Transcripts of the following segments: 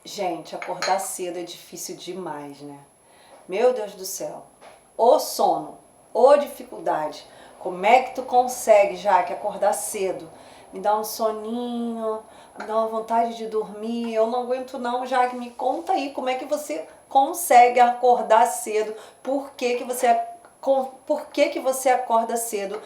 Gente, acordar cedo é difícil demais, né? Meu Deus do céu. Ô sono, ô dificuldade. Como é que tu consegue, Jaque, acordar cedo? Me dá um soninho, me dá uma vontade de dormir. Eu não aguento não, Jaque. Me conta aí como é que você consegue acordar cedo. Por que que você acorda cedo?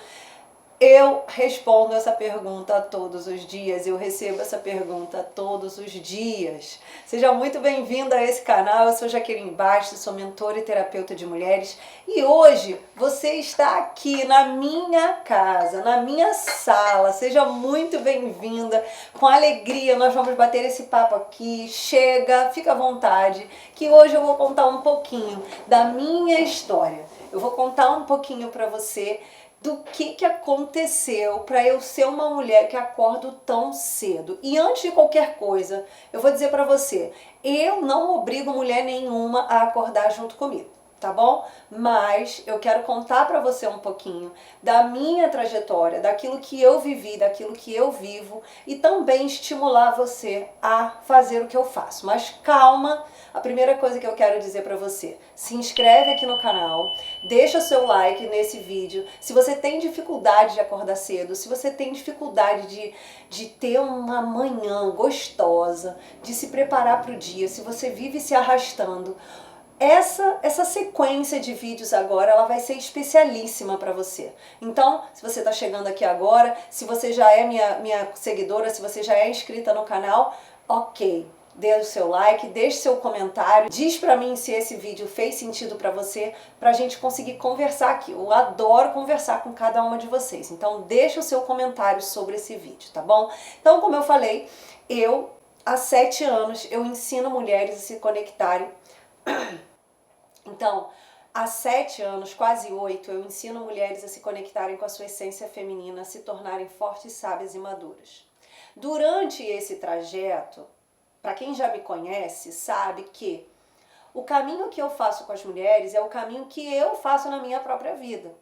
Eu respondo essa pergunta todos os dias, eu recebo essa pergunta todos os dias. Seja muito bem-vinda a esse canal, eu sou Jaqueline Bastos, sou mentora e terapeuta de mulheres e hoje você está aqui na minha casa, na minha sala. Seja muito bem-vinda, com alegria nós vamos bater esse papo aqui. Chega, fica à vontade, que hoje eu vou contar um pouquinho da minha história. Eu vou contar um pouquinho para você do que aconteceu para eu ser uma mulher que acordo tão cedo. E antes de qualquer coisa, eu vou dizer para você, eu não obrigo mulher nenhuma a acordar junto comigo, tá bom? Mas eu quero contar para você um pouquinho da minha trajetória, daquilo que eu vivi, daquilo que eu vivo e também estimular você a fazer o que eu faço. Mas calma, a primeira coisa que eu quero dizer para você, se inscreve aqui no canal, deixa seu like nesse vídeo. Se você tem dificuldade de acordar cedo, se você tem dificuldade de ter uma manhã gostosa, de se preparar para o dia, se você vive se arrastando, essa sequência de vídeos agora, ela vai ser especialíssima para você. Então, se você está chegando aqui agora, se você já é minha seguidora, se você já é inscrita no canal, ok. Dê o seu like, deixe seu comentário, diz pra mim se esse vídeo fez sentido pra você, pra gente conseguir conversar aqui. Eu adoro conversar com cada uma de vocês, então deixa o seu comentário sobre esse vídeo, tá bom? Então, como eu falei, há 7 anos, eu ensino mulheres a se conectarem. Então, há 7 anos, quase 8, eu ensino mulheres a se conectarem com a sua essência feminina, a se tornarem fortes, sábias e maduras. Durante esse trajeto, para quem já me conhece, sabe que o caminho que eu faço com as mulheres é o caminho que eu faço na minha própria vida.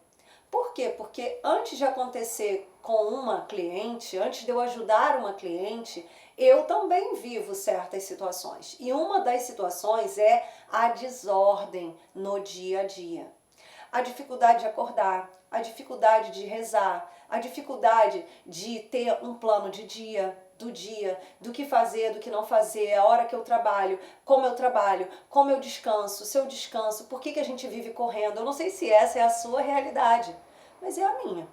Por quê? Porque antes de acontecer com uma cliente, antes de eu ajudar uma cliente, eu também vivo certas situações. E uma das situações é a desordem no dia a dia. A dificuldade de acordar, a dificuldade de rezar, a dificuldade de ter um plano de dia, do que fazer, do que não fazer, a hora que eu trabalho, como eu descanso, se eu descanso, por que a gente vive correndo. Eu não sei se essa é a sua realidade, mas é a minha.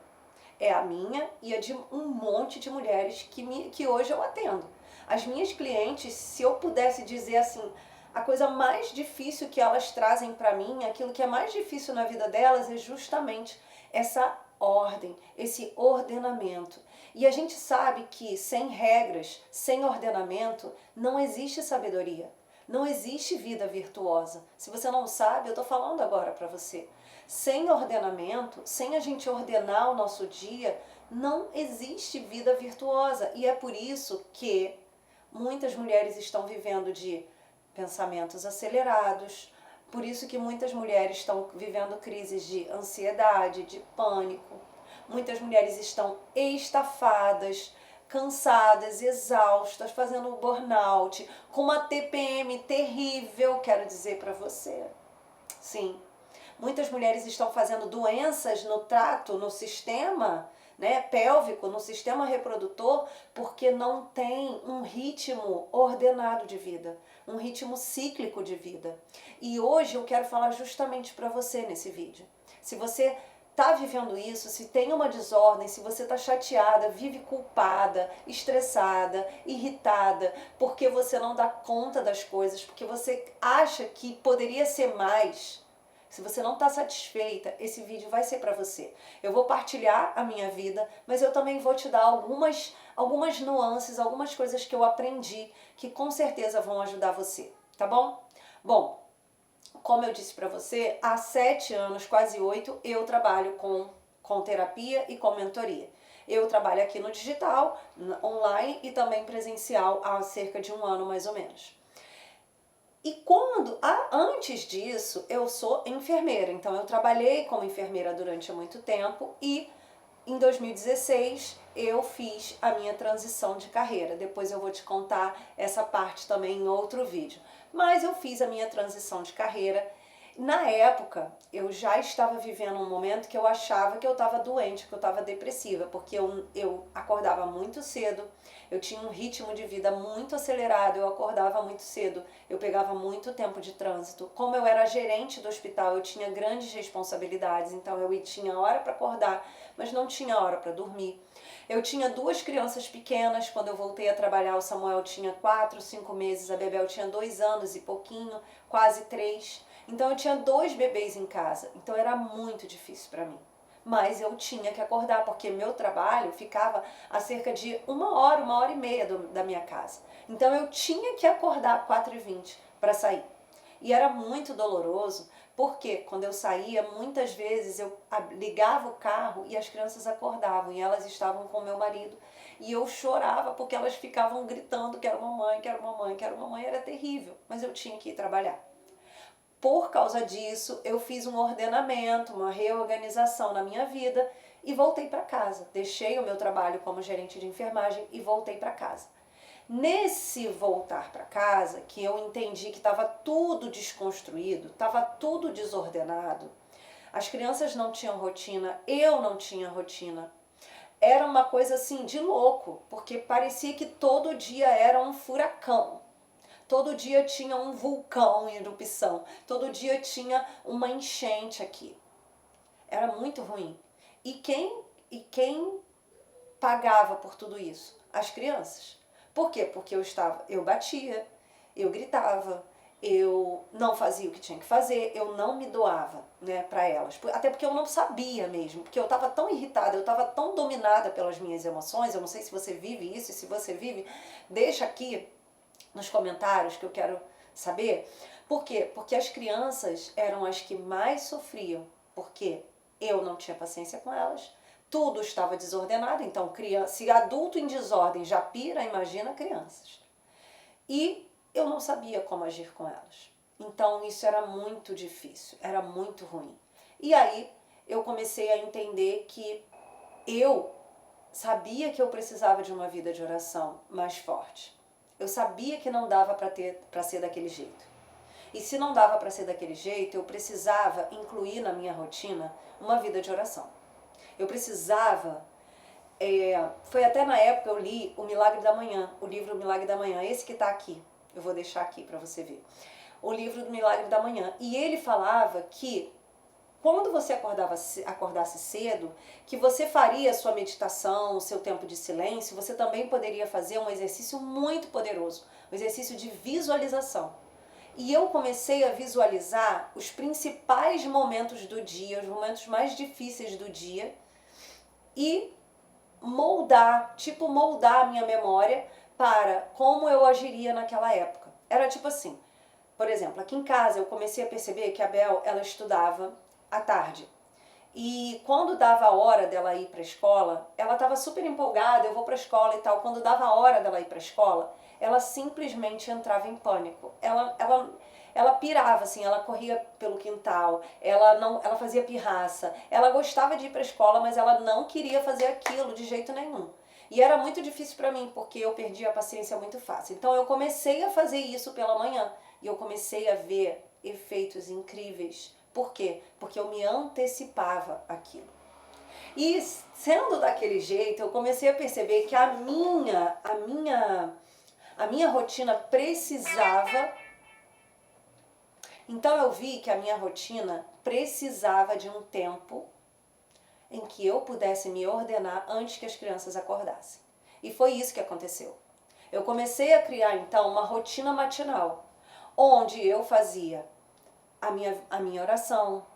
É a minha e a de um monte de mulheres que hoje eu atendo. As minhas clientes, se eu pudesse dizer assim, a coisa mais difícil que elas trazem para mim, aquilo que é mais difícil na vida delas é justamente essa ordem, esse ordenamento. E a gente sabe que sem regras, sem ordenamento, não existe sabedoria. Não existe vida virtuosa. Se você não sabe, eu estou falando agora para você. Sem ordenamento, sem a gente ordenar o nosso dia, não existe vida virtuosa. E é por isso que muitas mulheres estão vivendo de pensamentos acelerados, por isso que muitas mulheres estão vivendo crises de ansiedade, de pânico. Muitas mulheres estão estafadas, cansadas, exaustas, fazendo um burnout, com uma TPM terrível, quero dizer para você. Sim, muitas mulheres estão fazendo doenças no trato, no sistema, né, pélvico, no sistema reprodutor, porque não tem um ritmo ordenado de vida, um ritmo cíclico de vida. E hoje eu quero falar justamente para você nesse vídeo. Se você está vivendo isso, se tem uma desordem, se você está chateada, vive culpada, estressada, irritada, porque você não dá conta das coisas, porque você acha que poderia ser mais. Se você não está satisfeita, esse vídeo vai ser para você. Eu vou partilhar a minha vida, mas eu também vou te dar algumas nuances, algumas coisas que eu aprendi que com certeza vão ajudar você, tá bom? Bom, como eu disse para você, há 7 anos, quase 8, eu trabalho com terapia e com mentoria. Eu trabalho aqui no digital, online e também presencial há cerca de 1 ano mais ou menos. E antes disso, eu sou enfermeira, então eu trabalhei como enfermeira durante muito tempo e Em 2016, eu fiz a minha transição de carreira. Depois eu vou te contar essa parte também em outro vídeo. Mas eu fiz a minha transição de carreira. Na época, eu já estava vivendo um momento que eu achava que eu estava doente, que eu estava depressiva, porque eu acordava muito cedo, eu tinha um ritmo de vida muito acelerado, eu acordava muito cedo, eu pegava muito tempo de trânsito. Como eu era gerente do hospital, eu tinha grandes responsabilidades, então eu tinha hora para acordar, mas não tinha hora para dormir. Eu tinha 2 crianças pequenas, quando eu voltei a trabalhar, o Samuel tinha 4, 5 meses, a Bebel tinha 2 anos e pouquinho, quase 3. Então eu tinha 2 bebês em casa, então era muito difícil para mim. Mas eu tinha que acordar, porque meu trabalho ficava a cerca de 1 hora e meia da minha casa. Então eu tinha que acordar 4h20 para sair. E era muito doloroso, porque quando eu saía, muitas vezes eu ligava o carro e as crianças acordavam, e elas estavam com meu marido. E eu chorava porque elas ficavam gritando: quero mamãe, quero mamãe, quero mamãe. Era terrível, mas eu tinha que ir trabalhar. Por causa disso, eu fiz um ordenamento, uma reorganização na minha vida e voltei para casa. Deixei o meu trabalho como gerente de enfermagem e voltei para casa. Nesse voltar para casa, que eu entendi que estava tudo desconstruído, estava tudo desordenado, as crianças não tinham rotina, eu não tinha rotina. Era uma coisa assim de louco, porque parecia que todo dia era um furacão. Todo dia tinha um vulcão em erupção. Todo dia tinha uma enchente aqui. Era muito ruim. E quem pagava por tudo isso? As crianças. Por quê? Porque eu batia, eu gritava, eu não fazia o que tinha que fazer, eu não me doava, né, para elas. Até porque eu não sabia mesmo, porque eu estava tão irritada, eu estava tão dominada pelas minhas emoções. Eu não sei se você vive isso, e se você vive, deixa aqui nos comentários que eu quero saber. Por quê? Porque as crianças eram as que mais sofriam, porque eu não tinha paciência com elas, tudo estava desordenado. Então, se adulto em desordem já pira, imagina crianças. E eu não sabia como agir com elas. Então, isso era muito difícil, era muito ruim. E aí, eu comecei a entender que eu sabia que eu precisava de uma vida de oração mais forte. Eu sabia que não dava para ser daquele jeito. E se não dava para ser daquele jeito, eu precisava incluir na minha rotina uma vida de oração. Eu precisava... foi até na época eu li O Milagre da Manhã, o livro O Milagre da Manhã, esse que está aqui. Eu vou deixar aqui para você ver. O livro do Milagre da Manhã. E ele falava que quando você acordasse cedo, que você faria a sua meditação, o seu tempo de silêncio, você também poderia fazer um exercício muito poderoso, um exercício de visualização. E eu comecei a visualizar os principais momentos do dia, os momentos mais difíceis do dia, e moldar a minha memória para como eu agiria naquela época. Era tipo assim, por exemplo, aqui em casa eu comecei a perceber que a Bel, ela estudava à tarde. E quando dava a hora dela ir para a escola, ela estava super empolgada, eu vou para a escola e tal. Quando dava a hora dela ir para a escola, ela simplesmente entrava em pânico. Ela pirava, assim, ela corria pelo quintal, ela fazia pirraça. Ela gostava de ir para a escola, mas ela não queria fazer aquilo de jeito nenhum. E era muito difícil para mim, porque eu perdia a paciência muito fácil. Então eu comecei a fazer isso pela manhã e eu comecei a ver efeitos incríveis. Por quê? Porque eu me antecipava aquilo. E sendo daquele jeito, eu comecei a perceber que a minha rotina precisava. Então eu vi que a minha rotina precisava de um tempo em que eu pudesse me ordenar antes que as crianças acordassem. E foi isso que aconteceu. Eu comecei a criar então uma rotina matinal, onde eu fazia a minha oração.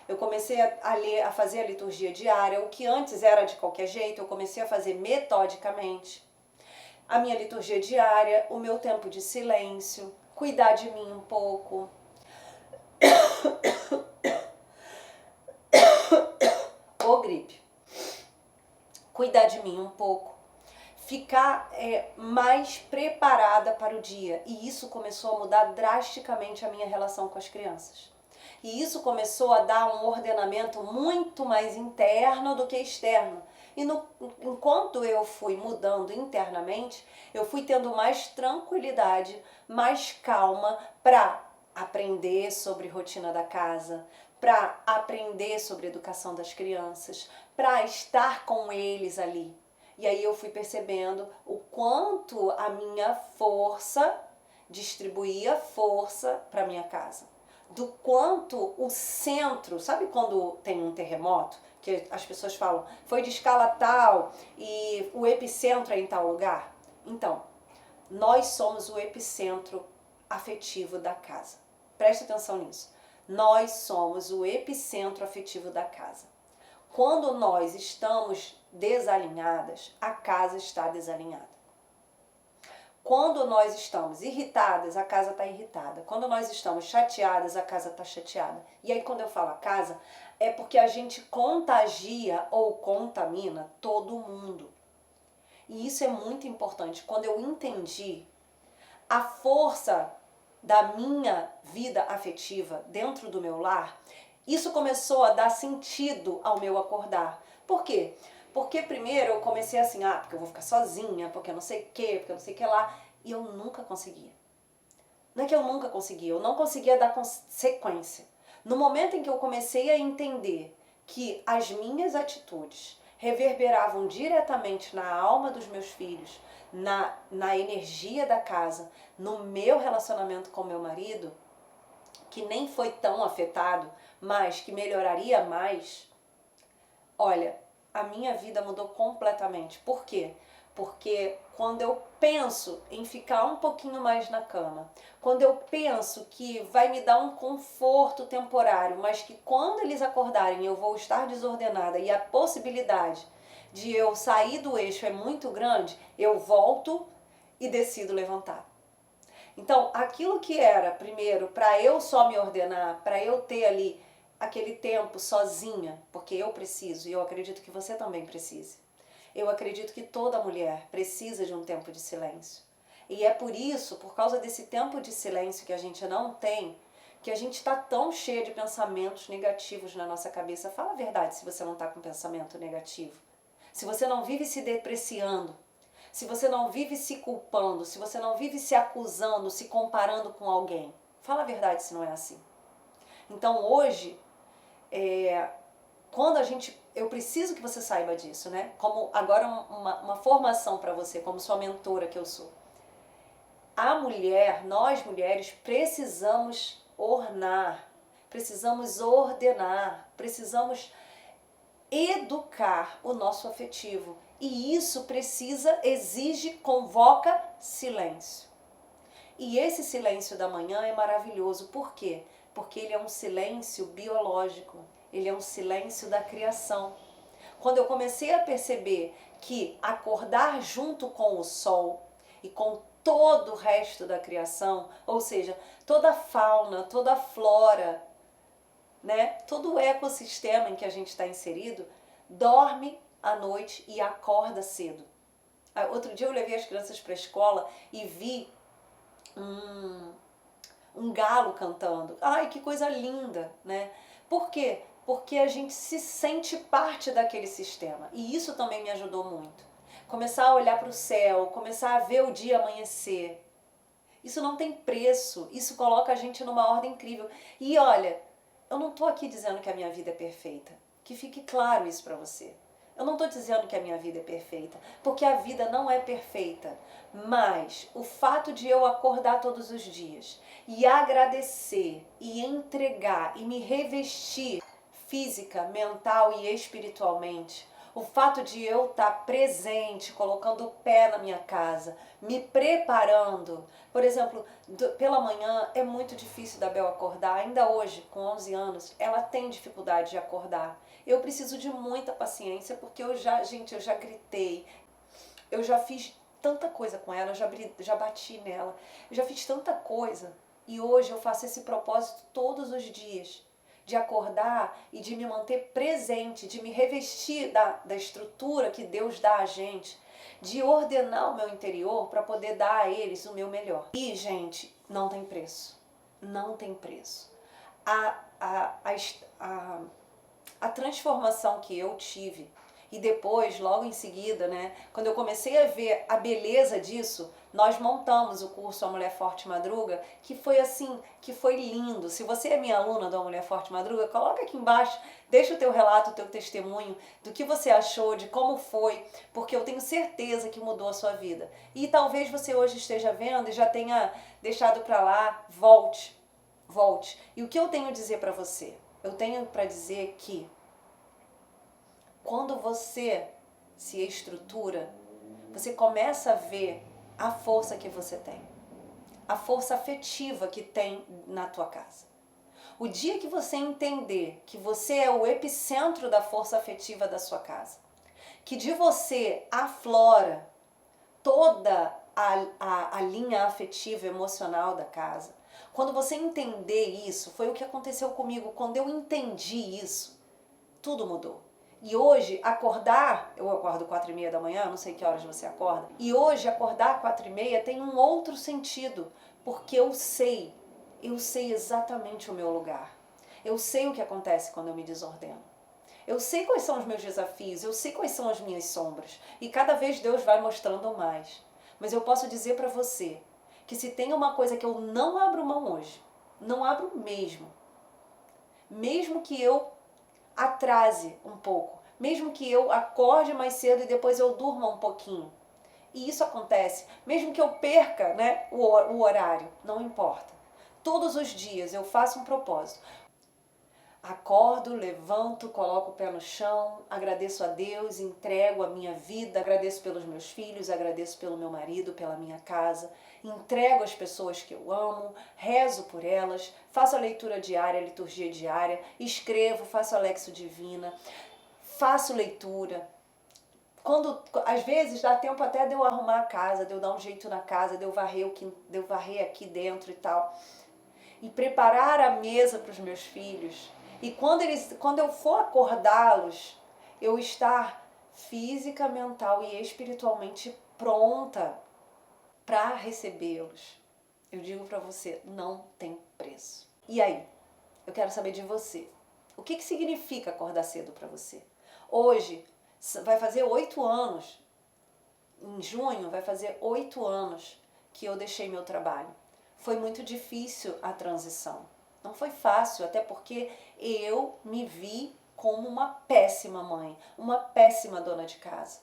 Eu comecei a fazer a liturgia diária, o que antes era de qualquer jeito, eu comecei a fazer metodicamente. A minha liturgia diária, o meu tempo de silêncio, cuidar de mim um pouco. Ô gripe. Cuidar de mim um pouco. Ficar mais preparada para o dia. E isso começou a mudar drasticamente a minha relação com as crianças. E isso começou a dar um ordenamento muito mais interno do que externo. E enquanto eu fui mudando internamente, eu fui tendo mais tranquilidade, mais calma para aprender sobre rotina da casa, para aprender sobre educação das crianças, para estar com eles ali. E aí eu fui percebendo o quanto a minha força distribuía força para minha casa. Do quanto o centro, sabe quando tem um terremoto, que as pessoas falam, foi de escala tal e o epicentro é em tal lugar? Então, nós somos o epicentro afetivo da casa. Preste atenção nisso. Nós somos o epicentro afetivo da casa. Quando nós estamos desalinhadas, a casa está desalinhada. Quando nós estamos irritadas, a casa está irritada. Quando nós estamos chateadas, a casa está chateada. E aí quando eu falo a casa, é porque a gente contagia ou contamina todo mundo. E isso é muito importante. Quando eu entendi a força da minha vida afetiva dentro do meu lar, isso começou a dar sentido ao meu acordar. Por quê? Porque primeiro eu comecei assim, porque eu vou ficar sozinha, porque eu não sei o quê, porque eu não sei o que lá, e eu nunca conseguia. Não é que eu nunca conseguia, eu não conseguia dar sequência. No momento em que eu comecei a entender que as minhas atitudes reverberavam diretamente na alma dos meus filhos, na energia da casa, no meu relacionamento com meu marido, que nem foi tão afetado, mas que melhoraria mais, olha, a minha vida mudou completamente. Por quê? Porque quando eu penso em ficar um pouquinho mais na cama, quando eu penso que vai me dar um conforto temporário, mas que quando eles acordarem eu vou estar desordenada e a possibilidade de eu sair do eixo é muito grande, eu volto e decido levantar. Então, aquilo que era, primeiro, para eu só me ordenar, para eu ter ali aquele tempo sozinha, porque eu preciso, e eu acredito que você também precise. Eu acredito que toda mulher precisa de um tempo de silêncio. E é por isso, por causa desse tempo de silêncio que a gente não tem, que a gente está tão cheia de pensamentos negativos na nossa cabeça. Fala a verdade se você não está com pensamento negativo. Se você não vive se depreciando, se você não vive se culpando, se você não vive se acusando, se comparando com alguém. Fala a verdade se não é assim. Então hoje, quando eu preciso que você saiba disso, né? Como agora uma formação para você, como sua mentora que eu sou. A mulher, nós mulheres, precisamos ornar, precisamos ordenar, precisamos educar o nosso afetivo. E isso exige, convoca silêncio. E esse silêncio da manhã é maravilhoso. Por quê? Porque ele é um silêncio biológico. Ele é um silêncio da criação. Quando eu comecei a perceber que acordar junto com o sol e com todo o resto da criação, ou seja, toda a fauna, toda a flora, né, todo o ecossistema em que a gente está inserido, dorme à noite e acorda cedo. Outro dia eu levei as crianças para a escola e vi um galo cantando. Ai, que coisa linda, né? Por quê? Porque a gente se sente parte daquele sistema. E isso também me ajudou muito. Começar a olhar para o céu, começar a ver o dia amanhecer. Isso não tem preço. Isso coloca a gente numa ordem incrível. E olha, eu não estou aqui dizendo que a minha vida é perfeita. Que fique claro isso para você. Eu não estou dizendo que a minha vida é perfeita, porque a vida não é perfeita. Mas o fato de eu acordar todos os dias e agradecer e entregar e me revestir física, mental e espiritualmente, o fato de eu estar presente, colocando o pé na minha casa, me preparando. Por exemplo, pela manhã é muito difícil da Bel acordar. Ainda hoje, com 11 anos, ela tem dificuldade de acordar. Eu preciso de muita paciência porque eu já gritei. Eu já fiz tanta coisa com ela, já bati nela. Eu já fiz tanta coisa. E hoje eu faço esse propósito todos os dias. De acordar e de me manter presente, de me revestir da estrutura que Deus dá a gente, de ordenar o meu interior para poder dar a eles o meu melhor. E, gente, não tem preço. Não tem preço. a transformação que eu tive. E depois, logo em seguida, né, quando eu comecei a ver a beleza disso, nós montamos o curso A Mulher Forte Madruga, que foi assim, que foi lindo. Se você é minha aluna da Mulher Forte Madruga, coloca aqui embaixo, deixa o teu relato, o teu testemunho, do que você achou, de como foi, porque eu tenho certeza que mudou a sua vida. E talvez você hoje esteja vendo e já tenha deixado para lá, volte, volte. E o que eu tenho a dizer para você? Eu tenho para dizer que quando você se estrutura, você começa a ver a força que você tem, a força afetiva que tem na tua casa. O dia que você entender que você é o epicentro da força afetiva da sua casa, que de você aflora toda a linha afetiva emocional da casa, quando você entender isso, foi o que aconteceu comigo, quando eu entendi isso, tudo mudou. E hoje, acordar, eu acordo 4h30 da manhã, não sei que horas você acorda, e hoje acordar 4h30 tem um outro sentido, porque eu sei exatamente o meu lugar. Eu sei o que acontece quando eu me desordeno. Eu sei quais são os meus desafios, eu sei quais são as minhas sombras, e cada vez Deus vai mostrando mais. Mas eu posso dizer para você que se tem uma coisa que eu não abro mão hoje, não abro mesmo que eu atrase um pouco, mesmo que eu acorde mais cedo e depois eu durma um pouquinho. E isso acontece, mesmo que eu perca, né, o horário, não importa. Todos os dias eu faço um propósito. Acordo, levanto, coloco o pé no chão, agradeço a Deus, entrego a minha vida, agradeço pelos meus filhos, agradeço pelo meu marido, pela minha casa, entrego as pessoas que eu amo, rezo por elas, faço a leitura diária, a liturgia diária, escrevo, faço a Lexio Divina, faço leitura. Às vezes dá tempo até de eu arrumar a casa, de eu dar um jeito na casa, de eu varrer aqui dentro e tal. E preparar a mesa para os meus filhos. E quando eu for acordá-los, eu estar física, mental e espiritualmente pronta para recebê-los. Eu digo para você, não tem preço. E aí? Eu quero saber de você. O que significa acordar cedo para você? Hoje vai fazer 8 anos. Em junho vai fazer 8 anos que eu deixei meu trabalho. Foi muito difícil a transição. Não foi fácil, até porque eu me vi como uma péssima mãe, uma péssima dona de casa.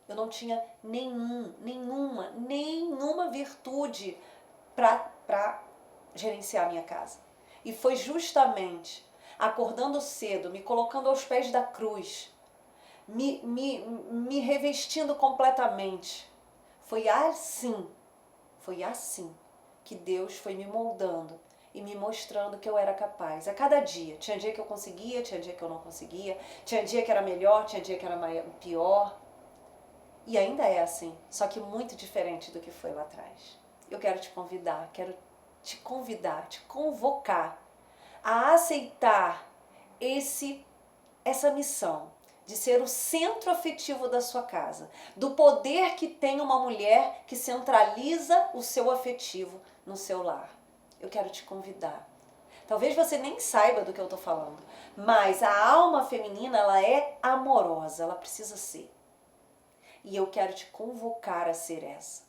Eu não tinha nenhuma virtude para gerenciar a minha casa. E foi justamente acordando cedo, me colocando aos pés da cruz, me revestindo completamente. Foi assim que Deus foi me moldando e me mostrando que eu era capaz. A cada dia. Tinha dia que eu conseguia, tinha dia que eu não conseguia, tinha dia que era melhor, tinha dia que era pior. E ainda é assim, só que muito diferente do que foi lá atrás. Eu quero te convidar, te convocar a aceitar essa missão de ser o centro afetivo da sua casa, do poder que tem uma mulher que centraliza o seu afetivo no seu lar. Eu quero te convidar. Talvez você nem saiba do que eu estou falando, mas a alma feminina, ela é amorosa, ela precisa ser. E eu quero te convocar a ser essa.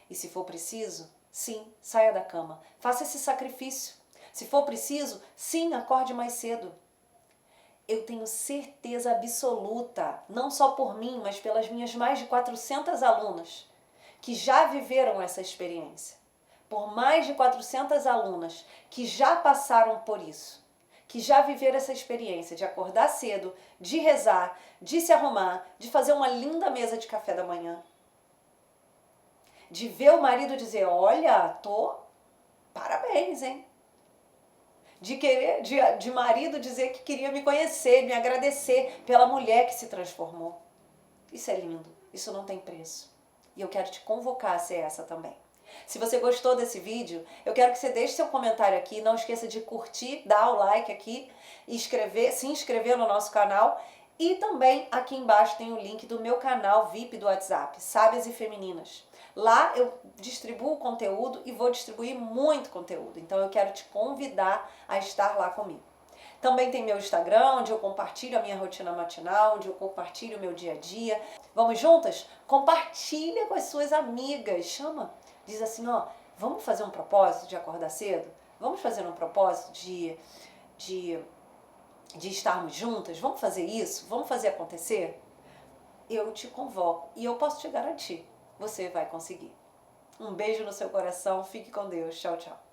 E se for preciso, sim, saia da cama, faça esse sacrifício. Se for preciso, sim, acorde mais cedo. Eu tenho certeza absoluta, não só por mim, mas pelas minhas mais de 400 alunas, que já viveram essa experiência. Por mais de 400 alunas que já passaram por isso, que já viveram essa experiência de acordar cedo, de rezar, de se arrumar, de fazer uma linda mesa de café da manhã, de ver o marido dizer, olha, parabéns, hein? De marido dizer que queria me conhecer, me agradecer pela mulher que se transformou. Isso é lindo, isso não tem preço. E eu quero te convocar a ser essa também. Se você gostou desse vídeo, eu quero que você deixe seu comentário aqui, não esqueça de curtir, dar o like aqui, se inscrever no nosso canal e também aqui embaixo tem o link do meu canal VIP do WhatsApp, Sábias e Femininas. Lá eu distribuo conteúdo e vou distribuir muito conteúdo, então eu quero te convidar a estar lá comigo. Também tem meu Instagram, onde eu compartilho a minha rotina matinal, onde eu compartilho o meu dia a dia. Vamos juntas? Compartilha com as suas amigas, chama. Diz assim, ó, vamos fazer um propósito de acordar cedo? Vamos fazer um propósito de estarmos juntas? Vamos fazer isso? Vamos fazer acontecer? Eu te convoco e eu posso te garantir, você vai conseguir. Um beijo no seu coração, fique com Deus. Tchau, tchau.